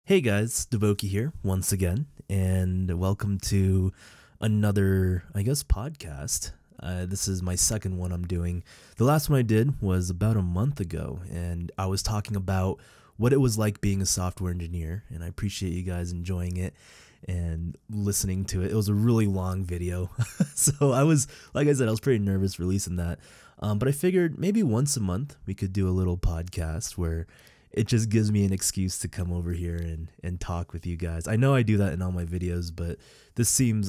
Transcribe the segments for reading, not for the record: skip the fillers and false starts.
Hey guys, Devoki here once again, and welcome to another, podcast. This is my second one I'm doing. The last one I did was about a month ago, and I was talking about what it was like being a software engineer, and I appreciate you guys enjoying it and listening to it. It was a really long video, so like I said, I was pretty nervous releasing that, but I figured maybe once a month we could do a little podcast where it just gives me an excuse to come over here and talk with you guys. I know I do that in all my videos, but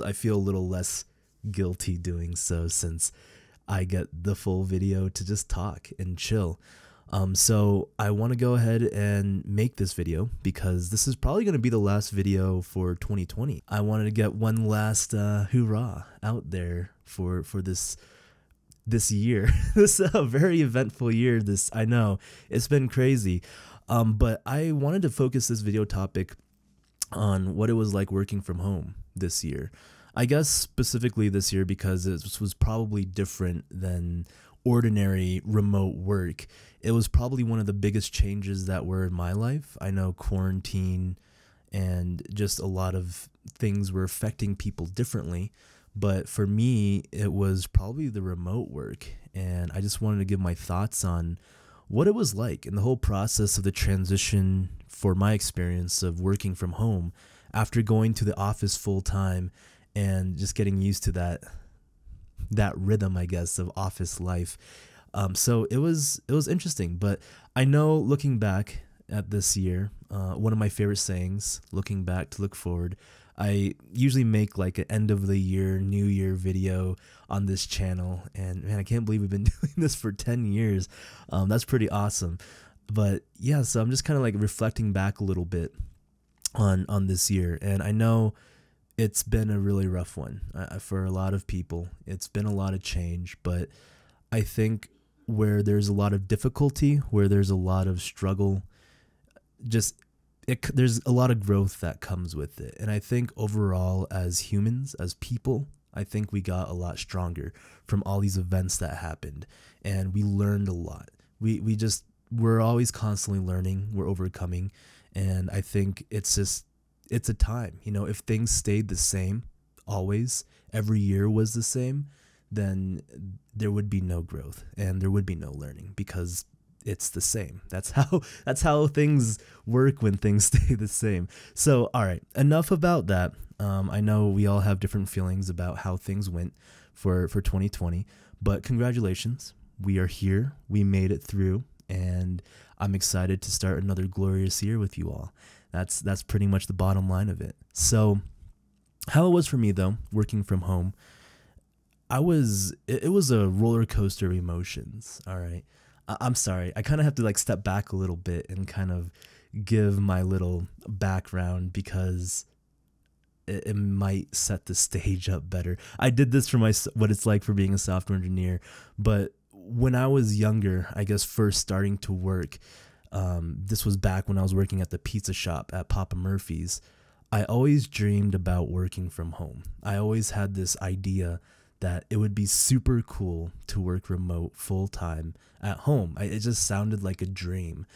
I feel a little less guilty doing so since I get the full video to just talk and chill. So I want to go ahead and make this video because this is probably going to be the last video for 2020. I wanted to get one last hoorah out there for this year. This is a very eventful year. I know it's been crazy. But I wanted to focus this video topic on what it was like working from home this year. I guess specifically this year because it was probably different than ordinary remote work. It was probably one of the biggest changes that were in my life. I know quarantine and just a lot of things were affecting people differently. But for me, it was probably the remote work. And I just wanted to give my thoughts on what it was like in the whole process of the transition for my experience of working from home after going to the office full time and just getting used to that rhythm, I guess, of office life. So it was interesting, but I know looking back at this year, one of my favorite sayings, looking back to look forward, I usually make like an end of the year, new year video on this channel. And man, I can't believe we've been doing this for 10 years. That's pretty awesome. But yeah, so I'm just kind of like reflecting back a little bit on this year. And I know it's been a really rough one for a lot of people. It's been a lot of change, but I think where there's a lot of difficulty, where there's a lot of struggle, there's a lot of growth that comes with it. And I think overall as humans, as people, I think we got a lot stronger from all these events that happened. And we learned a lot. We're always constantly learning. We're overcoming. And I think it's a time, if things stayed the same always, every year was the same, then there would be no growth and there would be no learning because it's the same. That's how things work when things stay the same. So, all right, enough about that. I know we all have different feelings about how things went for 2020, but congratulations. We are here. We made it through, and I'm excited to start another glorious year with you all. That's pretty much the bottom line of it. So, how it was for me though, working from home, it was a roller coaster of emotions. All right. I'm sorry. I kind of have to like step back a little bit and kind of give my little background because it might set the stage up better. I did this for what it's like for being a software engineer, but when I was younger, I guess first starting to work, this was back when I was working at the pizza shop at Papa Murphy's. I always dreamed about working from home. I always had this idea that it would be super cool to work remote full time at home. It just sounded like a dream.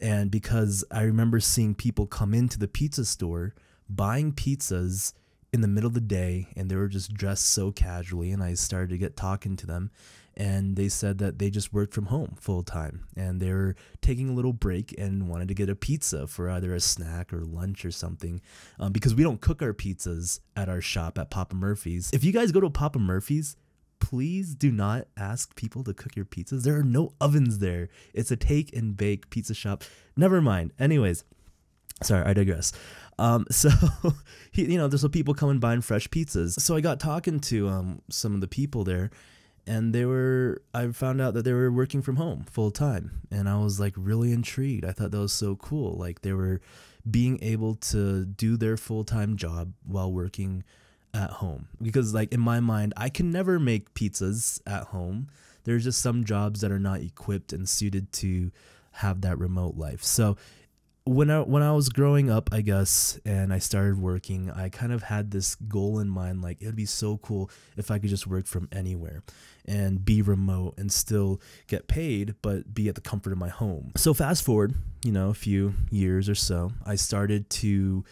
And because I remember seeing people come into the pizza store buying pizzas in the middle of the day, and they were just dressed so casually, and I started to get talking to them, and they said that they just worked from home full time and they were taking a little break and wanted to get a pizza for either a snack or lunch or something, because we don't cook our pizzas at our shop at Papa Murphy's. If you guys go to Papa Murphy's, please do not ask people to cook your pizzas. There are no ovens there. It's a take and bake pizza shop. Never mind. Anyways, sorry, I digress. So, there's some people coming buying fresh pizzas. So I got talking to some of the people there, and I found out that they were working from home full time. And I was like really intrigued. I thought that was so cool. Like they were being able to do their full-time job while working at home. Because like in my mind, I can never make pizzas at home. There's just some jobs that are not equipped and suited to have that remote life. So when I was growing up, I guess, and I started working, I kind of had this goal in mind, like it'd be so cool if I could just work from anywhere and be remote and still get paid, but be at the comfort of my home. So fast forward, a few years or so, I started to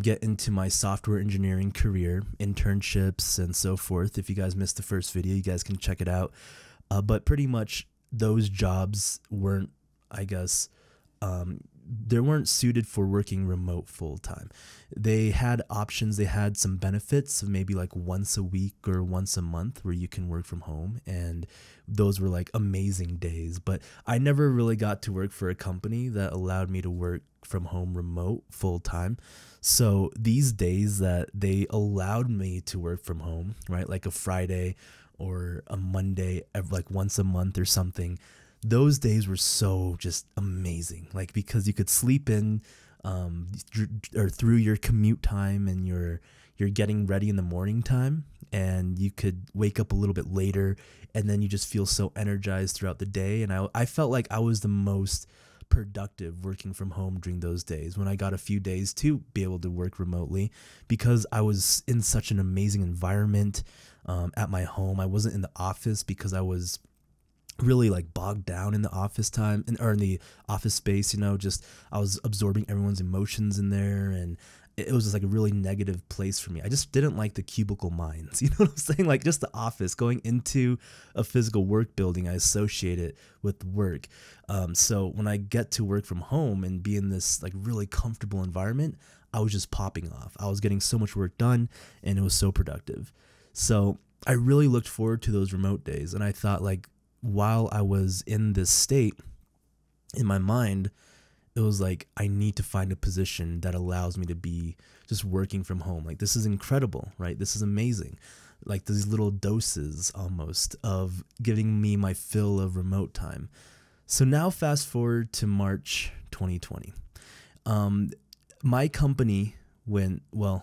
get into my software engineering career, internships and so forth. If you guys missed the first video, you guys can check it out. But pretty much those jobs weren't, I guess, they weren't suited for working remote full time. They had options, they had some benefits of maybe like once a week or once a month where you can work from home. And those were like amazing days. But I never really got to work for a company that allowed me to work from home remote full time. So these days that they allowed me to work from home, right, like a Friday or a Monday, like once a month or something, those days were so just amazing, like because you could sleep in or through your commute time, and you're getting ready in the morning time, and you could wake up a little bit later, and then you just feel so energized throughout the day. And I felt like I was the most productive working from home during those days when I got a few days to be able to work remotely, because I was in such an amazing environment at my home. I wasn't in the office because I was really like bogged down in the office time or in the office space, just I was absorbing everyone's emotions in there, and it was just like a really negative place for me. I just didn't like the cubicle minds, you know what I'm saying? Like just the office, going into a physical work building, I associate it with work. So when I get to work from home and be in this like really comfortable environment, I was just popping off. I was getting so much work done, and it was so productive. So I really looked forward to those remote days, and I thought, like, while I was in this state, in my mind, it was like, I need to find a position that allows me to be just working from home. Like, this is incredible, right? This is amazing. Like these little doses almost of giving me my fill of remote time. So now fast forward to March 2020. My company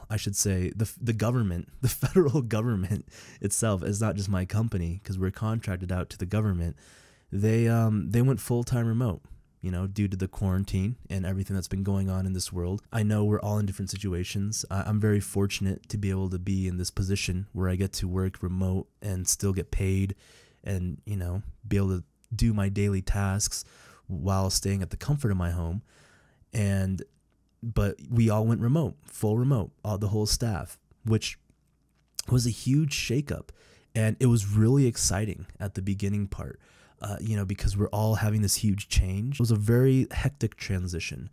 I should say the government, the federal government itself, is not just my company because we're contracted out to the government. They went full-time remote, due to the quarantine and everything that's been going on in this world. I know we're all in different situations. I'm very fortunate to be able to be in this position where I get to work remote and still get paid and, be able to do my daily tasks while staying at the comfort of my home. But we all went remote, full remote, the whole staff, which was a huge shakeup. And it was really exciting at the beginning part, because we're all having this huge change. It was a very hectic transition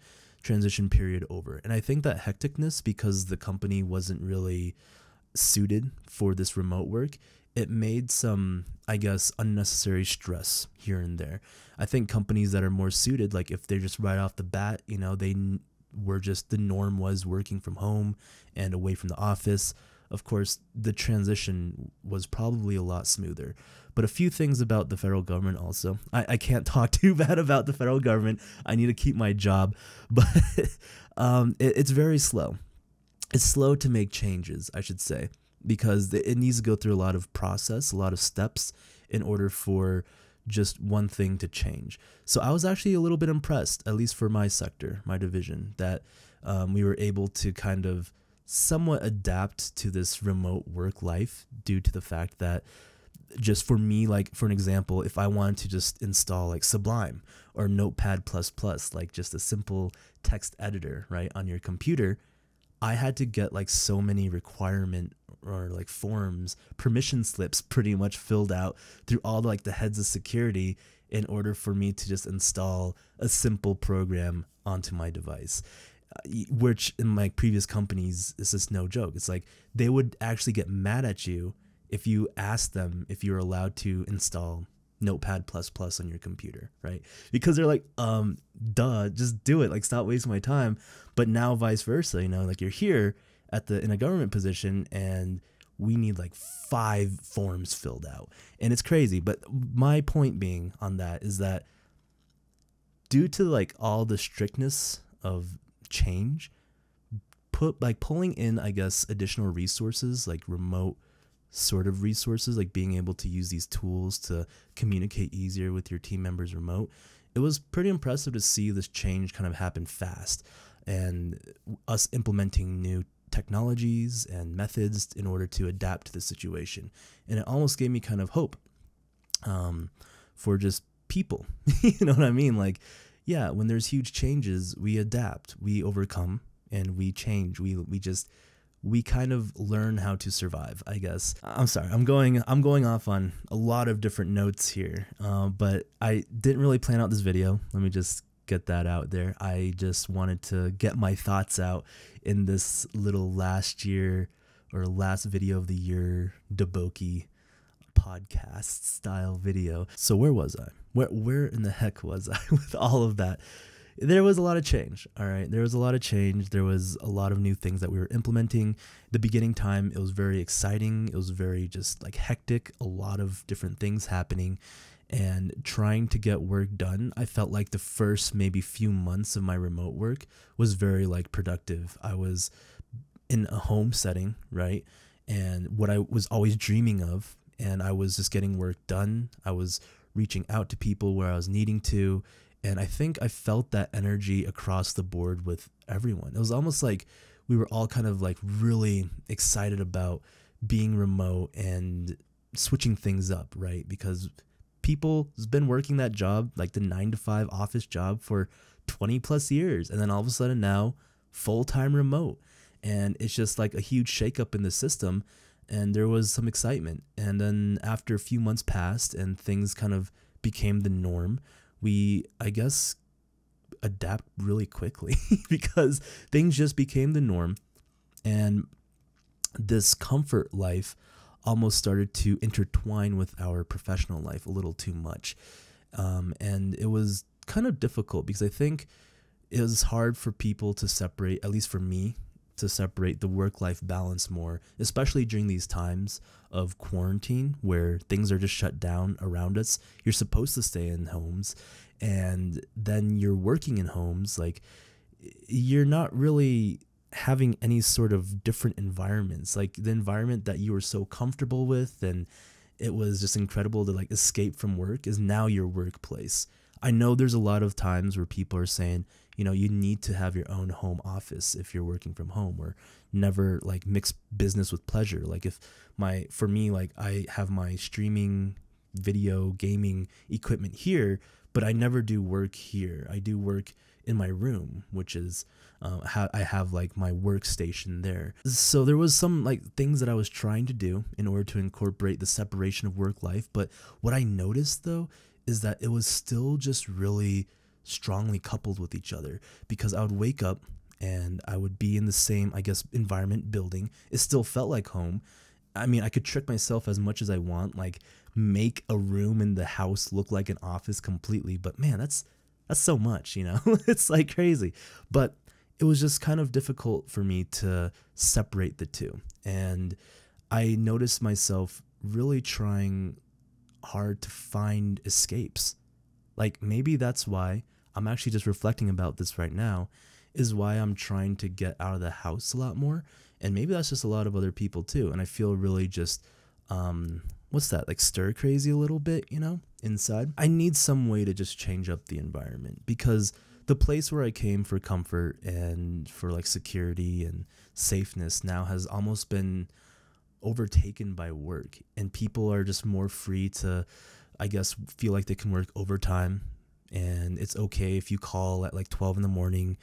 period over. And I think that hecticness, because the company wasn't really suited for this remote work, it made some, I guess, unnecessary stress here and there. I think companies that are more suited, like if they're just right off the bat, they were just, the norm was working from home and away from the office, of course, the transition was probably a lot smoother. But a few things about the federal government also. I can't talk too bad about the federal government. I need to keep my job. But it's very slow. It's slow to make changes, I should say, because it needs to go through a lot of process, a lot of steps in order for just one thing to change. So I was actually a little bit impressed, at least for my sector, my division, that we were able to kind of somewhat adapt to this remote work life due to the fact that, just for me, like for an example, if I wanted to just install like Sublime or Notepad++, like just a simple text editor, right, on your computer, I had to get like so many requirement or like forms, permission slips pretty much filled out through all like the heads of security in order for me to just install a simple program onto my device, which in my previous companies is just no joke. It's like they would actually get mad at you if you asked them if you're allowed to install Notepad++ on your computer, right? Because they're like, duh, just do it. Like, stop wasting my time. But now vice versa, like you're here in a government position and we need like 5 forms filled out. And it's crazy. But my point being on that is that due to like all the strictness of change, pulling in, I guess, additional resources, like remote sort of resources, like being able to use these tools to communicate easier with your team members remote, it it was pretty impressive to see this change kind of happen fast, and us implementing new technologies and methods in order to adapt to the situation. And it almost gave me kind of hope for just people. You know what I mean? Like, yeah, when there's huge changes, we adapt, we overcome, and we change. We kind of learn how to survive, I guess. I'm sorry, I'm going off on a lot of different notes here, but I didn't really plan out this video. Let me just get that out there. I just wanted to get my thoughts out in this little last video of the year Daboki podcast style video. So where was I? Where in the heck was I with all of that? There was a lot of change. All right. There was a lot of change. There was a lot of new things that we were implementing. The beginning time, it was very exciting. It was very just like hectic, a lot of different things happening, and trying to get work done. I felt like the first maybe few months of my remote work was very like productive. I was in a home setting, right? And what I was always dreaming of, and I was just getting work done. I was reaching out to people where I was needing to. And I think I felt that energy across the board with everyone. It was almost like we were all kind of like really excited about being remote and switching things up, right? Because people has been working that job, like the 9-to-5 office job, for 20 plus years. And then all of a sudden now full-time remote. And it's just like a huge shakeup in the system. And there was some excitement. And then after a few months passed and things kind of became the norm, we, I guess, adapt really quickly because things just became the norm, and this comfort life almost started to intertwine with our professional life a little too much. And it was kind of difficult because I think it was hard for people to separate, at least for me, to separate the work-life balance more, especially during these times of quarantine where things are just shut down around us. You're supposed to stay in homes, and then you're working in homes. Like, you're not really having any sort of different environments. Like, the environment that you were so comfortable with and it was just incredible to like escape from work is now your workplace. I know there's a lot of times where people are saying, you know, you need to have your own home office if you're working from home, or never like mix business with pleasure. Like for me, like I have my streaming video gaming equipment here, but I never do work here. I do work in my room, which is I have like my workstation there. So there was some like things that I was trying to do in order to incorporate the separation of work life. But what I noticed though is that it was still just really strongly coupled with each other, because I would wake up and I would be in the same, I guess, environment, building. It still felt like home. I mean, I could trick myself as much as I want, like make a room in the house look like an office completely. But man, that's so much, you know. It's like crazy. But it was just kind of difficult for me to separate the two. And I noticed myself really trying hard to find escapes. Like maybe that's why I'm actually just reflecting about this right now, is why I'm trying to get out of the house a lot more. And maybe that's just a lot of other people too. And I feel really just, what's that, like stir crazy a little bit, you know, inside. I need some way to just change up the environment, because the place where I came for comfort and for like security and safeness now has almost been overtaken by work, and people are just more free to, I guess, feel like they can work overtime, and it's okay if you call at like 12 in the morning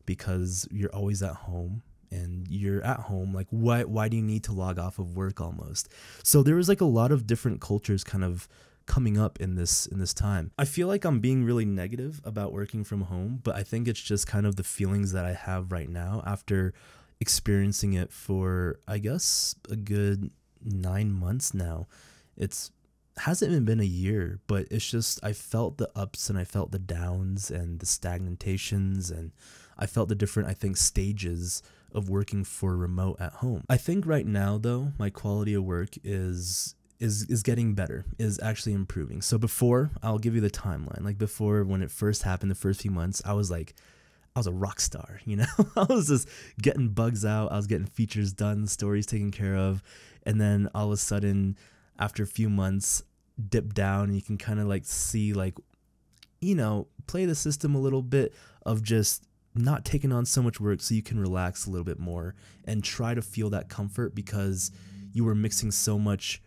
because you're always at home. And you're at home, like why do you need to log off of work almost? So there was like a lot of different cultures kind of coming up in this time. I feel like I'm being really negative about working from home, but I think it's just kind of the feelings that I have right now after experiencing it for, I guess, a good 9 months now. It's hasn't even been a year, but it's just, I felt the ups and I felt the downs and the stagnations, and I felt the different, I think, stages of working for remote at home. I think right now though, my quality of work is getting better, is actually improving. So before, I'll give you the timeline. Like before, when it first happened, the first few months, I was a rock star, you know. I was just getting bugs out, I was getting features done, stories taken care of, and then all of a sudden, after a few months, dip down, and you can kind of like see like play the system a little bit of just not taking on so much work so you can relax a little bit more and try to feel that comfort, because you were mixing so much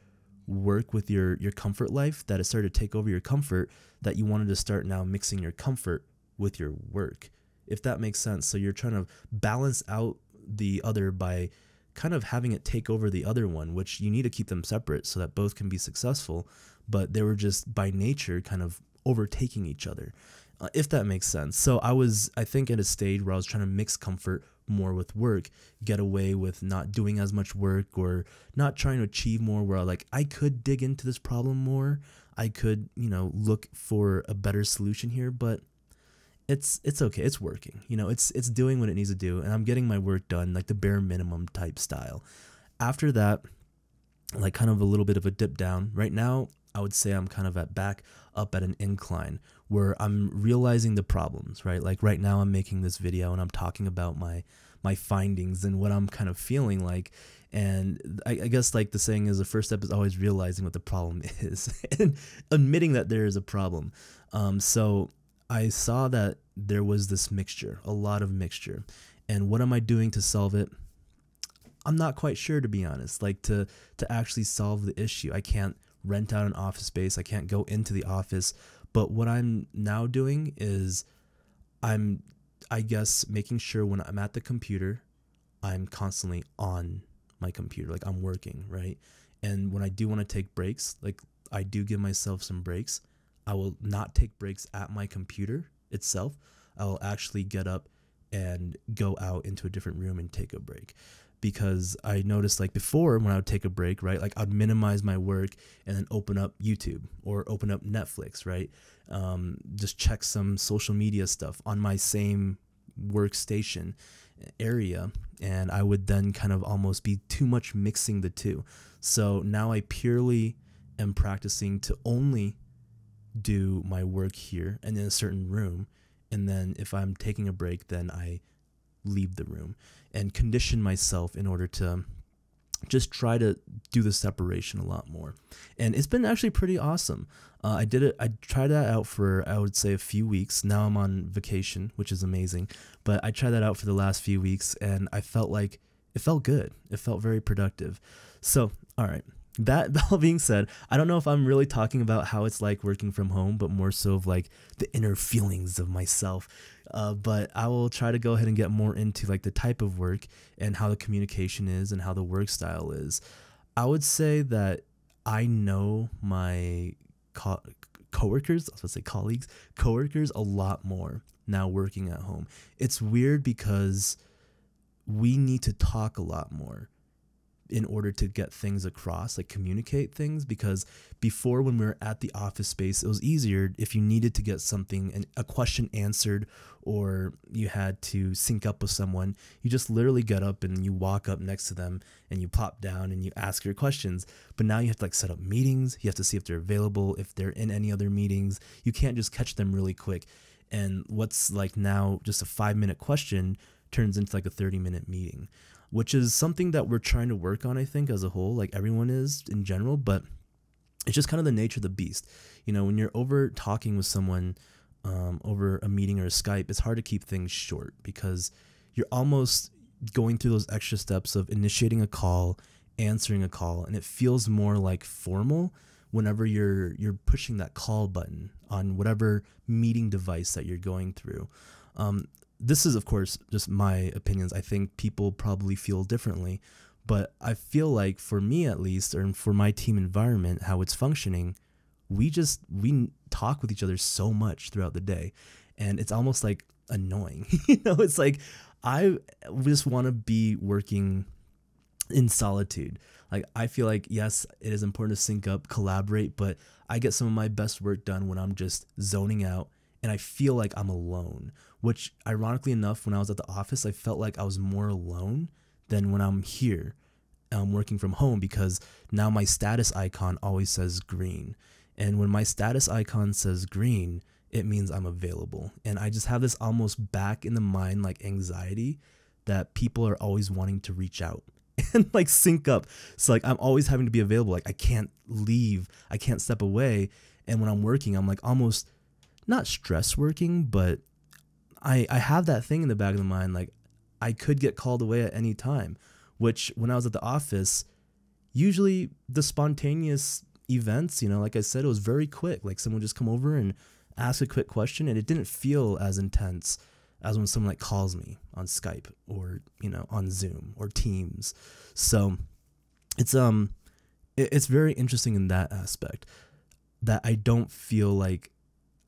work with your comfort life that it started to take over your comfort, that you wanted to start now mixing your comfort with your work, if that makes sense. So you're trying to balance out the other by kind of having it take over the other one, which you need to keep them separate so that both can be successful, but they were just by nature kind of overtaking each other, if that makes sense. So I think at a stage where I was trying to mix comfort more with work, get away with not doing as much work or not trying to achieve more, where I could dig into this problem more, I could look for a better solution here, but it's okay, it's working, it's doing what it needs to do, and I'm getting my work done, like the bare minimum type style. After that, like kind of a little bit of a dip down. Right now I would say I'm kind of back up at an incline where I'm realizing the problems, right? Like right now I'm making this video and I'm talking about my findings and what I'm kind of feeling like. And I guess like the saying is, the first step is always realizing what the problem is and admitting that there is a problem. So I saw that there was this mixture, a lot of mixture. And what am I doing to solve it? I'm not quite sure, to be honest. Like to actually solve the issue, I can't rent out an office space. I can't go into the office. But what I'm now doing is I guess, making sure when I'm at the computer, I'm constantly on my computer, like I'm working, right? And when I do want to take breaks, like I do give myself some breaks, I will not take breaks at my computer itself. I will actually get up and go out into a different room and take a break. Because I noticed, like before, when I would take a break, right, like I'd minimize my work and then open up YouTube or open up Netflix, right? Just check some social media stuff on my same workstation area, and I would then kind of almost be too much mixing the two. So now I purely am practicing to only do my work here and in a certain room, and then if I'm taking a break, then I leave the room, and condition myself in order to just try to do the separation a lot more. And it's been actually pretty awesome. I tried that out for, I would say, a few weeks. Now I'm on vacation, which is amazing, but I tried that out for the last few weeks, and I felt like it felt good. It felt very productive. So, all right. That all being said, I don't know if I'm really talking about how it's like working from home, but more so of like the inner feelings of myself. But I will try to go ahead and get more into like the type of work and how the communication is and how the work style is. I would say that I know my coworkers, I was going to say colleagues, coworkers a lot more now working at home. It's weird because we need to talk a lot more in order to get things across, like communicate things, because before, when we were at the office space, it was easier if you needed to get something, a question answered, or you had to sync up with someone. You just literally get up and you walk up next to them and you plop down and you ask your questions. But now you have to like set up meetings. You have to see if they're available, if they're in any other meetings. You can't just catch them really quick. And what's like now just a 5-minute question turns into like a 30-minute meeting, which is something that we're trying to work on, I think, as a whole, like everyone is in general, but it's just kind of the nature of the beast. You know, when you're over talking with someone over a meeting or a Skype, it's hard to keep things short because you're almost going through those extra steps of initiating a call, answering a call, and it feels more like formal whenever you're pushing that call button on whatever meeting device that you're going through. This is, of course, just my opinions. I think people probably feel differently, but I feel like for me at least, or for my team environment, how it's functioning, we talk with each other so much throughout the day, and it's almost like annoying. It's like I just want to be working in solitude. Like I feel like, yes, it is important to sync up, collaborate, but I get some of my best work done when I'm just zoning out and I feel like I'm alone, which ironically enough, when I was at the office, I felt like I was more alone than when I'm here, working from home, because now my status icon always says green. And when my status icon says green, it means I'm available. And I just have this almost back in the mind, like anxiety that people are always wanting to reach out and like sync up. So like I'm always having to be available. Like I can't leave, I can't step away. And when I'm working, I'm like almost not stress working, but I have that thing in the back of the mind, like I could get called away at any time, which when I was at the office, usually the spontaneous events, like I said, it was very quick. Like someone would just come over and ask a quick question, and it didn't feel as intense as when someone like calls me on Skype or, on Zoom or Teams. So it's very interesting in that aspect, that I don't feel like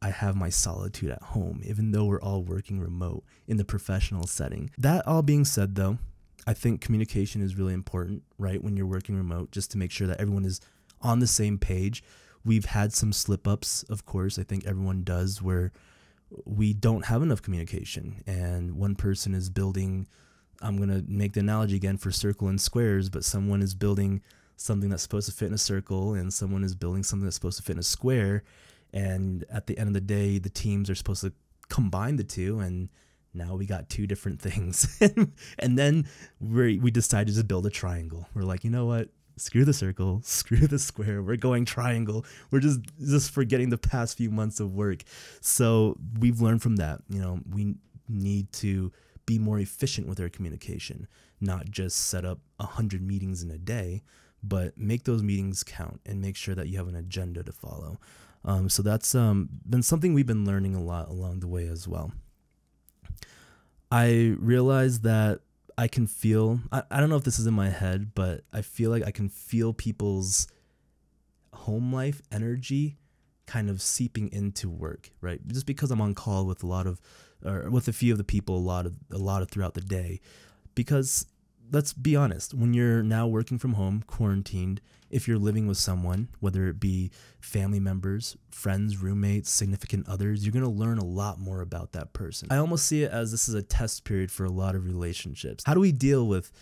I have my solitude at home, even though we're all working remote in the professional setting. That all being said, though, I think communication is really important, right? When you're working remote, just to make sure that everyone is on the same page. We've had some slip ups, of course. I think everyone does, where we don't have enough communication and one person is building, I'm going to make the analogy again for circle and squares, but someone is building something that's supposed to fit in a circle and someone is building something that's supposed to fit in a square. And at the end of the day, the teams are supposed to combine the two, and now we got two different things. And then we decided to build a triangle. We're like, you know what? Screw the circle, screw the square. We're going triangle. We're just forgetting the past few months of work. So we've learned from that. We need to be more efficient with our communication, not just set up 100 meetings in a day, but make those meetings count and make sure that you have an agenda to follow. So that's been something we've been learning a lot along the way as well. I realized that I can feel, I don't know if this is in my head, but I feel like I can feel people's home life energy kind of seeping into work, right? Just because I'm on call with with a few of the people a lot of throughout the day. Because let's be honest, when you're now working from home, quarantined, if you're living with someone, whether it be family members, friends, roommates, significant others, you're going to learn a lot more about that person. I almost see it as this is a test period for a lot of relationships. How do we deal with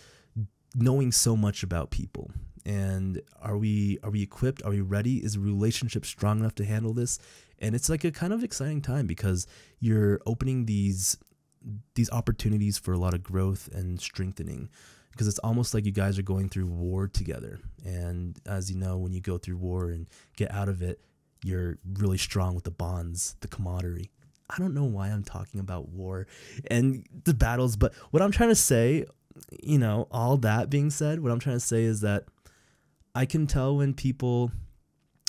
knowing so much about people? And are we equipped? Are we ready? Is a relationship strong enough to handle this? And it's like a kind of exciting time because you're opening these opportunities for a lot of growth and strengthening. Because it's almost like you guys are going through war together. And as you know, when you go through war and get out of it, you're really strong with the bonds, the camaraderie. I don't know why I'm talking about war and the battles, but what I'm trying to say, all that being said, what I'm trying to say is that I can tell when people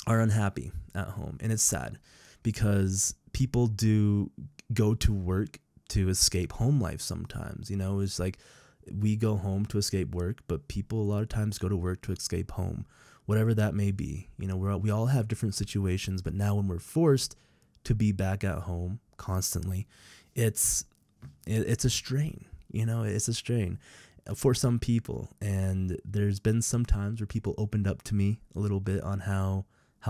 are unhappy at home. And it's sad because people do go to work to escape home life sometimes. It's like, we go home to escape work, but people a lot of times go to work to escape home, whatever that may be. We all have different situations, but now when we're forced to be back at home constantly, it's a strain. It's a strain for some people. And there's been some times where people opened up to me a little bit on how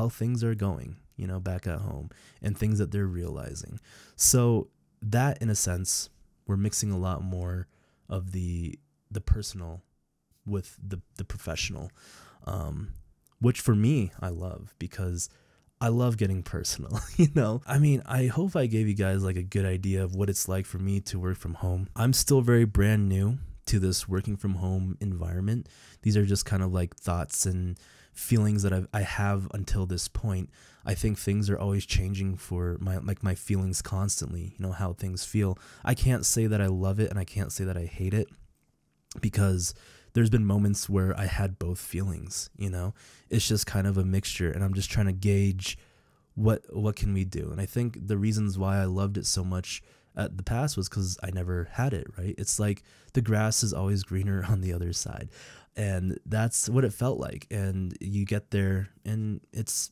things are going, back at home and things that they're realizing. So that, in a sense, we're mixing a lot more of the personal with the professional, which for me, I love, because I love getting personal. I mean, I hope I gave you guys like a good idea of what it's like for me to work from home. I'm still very brand new to this working from home environment. These are just kind of like thoughts and feelings that I have until this point. I think things are always changing for my feelings constantly, how things feel. I can't say that I love it and I can't say that I hate it, because there's been moments where I had both feelings. It's just kind of a mixture, and I'm just trying to gauge what can we do. And I think the reasons why I loved it so much at the past was because I never had it, right? It's like the grass is always greener on the other side. And that's what it felt like. And you get there and it's,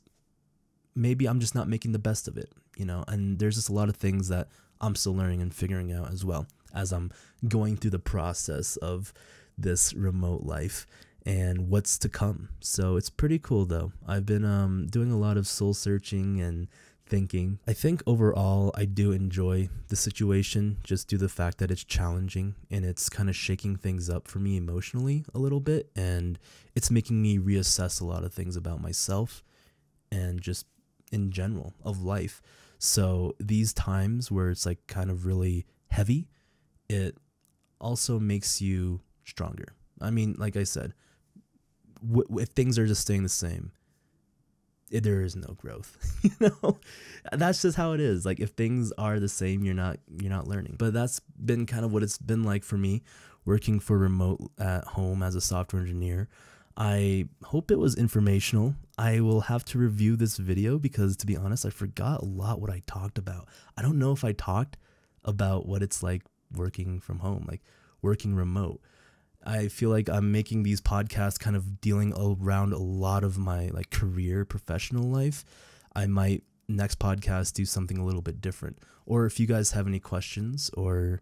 maybe I'm just not making the best of it, and there's just a lot of things that I'm still learning and figuring out as well as I'm going through the process of this remote life and what's to come. So it's pretty cool though. I've been doing a lot of soul searching and thinking. I think overall I do enjoy the situation, just due to the fact that it's challenging and it's kind of shaking things up for me emotionally a little bit, and it's making me reassess a lot of things about myself and just in general of life. So these times where it's like kind of really heavy, it also makes you stronger. I mean, like I said, if things are just staying the same, there is no growth. You know, that's just how it is. Like if things are the same, you're not learning. But that's been kind of what it's been like for me working for remote at home as a software engineer. I hope it was informational. I will have to review this video because, to be honest, I forgot a lot what I talked about. I don't know if I talked about what it's like working from home, like working remote. I feel like I'm making these podcasts kind of dealing around a lot of my like career, professional life. I might next podcast do something a little bit different. Or if you guys have any questions or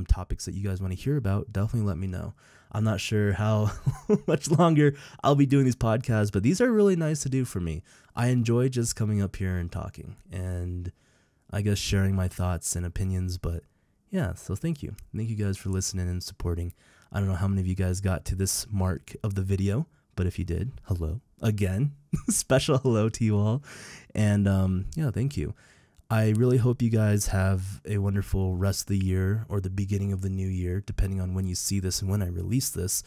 topics that you guys want to hear about, definitely let me know. I'm not sure how much longer I'll be doing these podcasts, but these are really nice to do for me. I enjoy just coming up here and talking and I guess sharing my thoughts and opinions. But yeah, so thank you. Thank you guys for listening and supporting. I don't know how many of you guys got to this mark of the video, but if you did, hello again. Special hello to you all. And yeah, thank you. I really hope you guys have a wonderful rest of the year or the beginning of the new year, depending on when you see this and when I release this.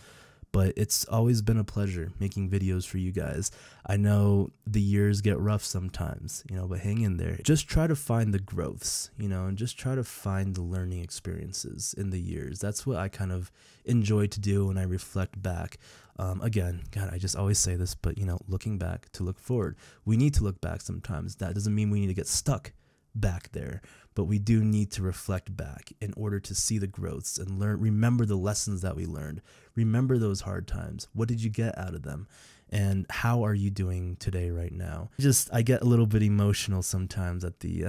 But it's always been a pleasure making videos for you guys. I know the years get rough sometimes, you know, but hang in there. Just try to find the growths, you know, and just try to find the learning experiences in the years. That's what I kind of enjoy to do when I reflect back. Again, God, I just always say this, but, you know, looking back to look forward. We need to look back sometimes. That doesn't mean we need to get stuck back there, but we do need to reflect back in order to see the growths and remember the lessons that we learned. Remember those hard times. What did you get out of them? And how are you doing today right now? I get a little bit emotional sometimes at the,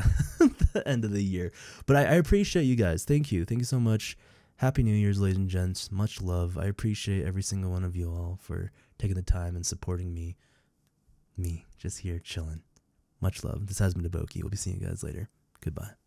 the end of the year, but I appreciate you guys. Thank you. Thank you so much. Happy New Year's, ladies and gents. Much love. I appreciate every single one of you all for taking the time and supporting me. Just here chilling. Much love. This has been Deboki. We'll be seeing you guys later. Goodbye.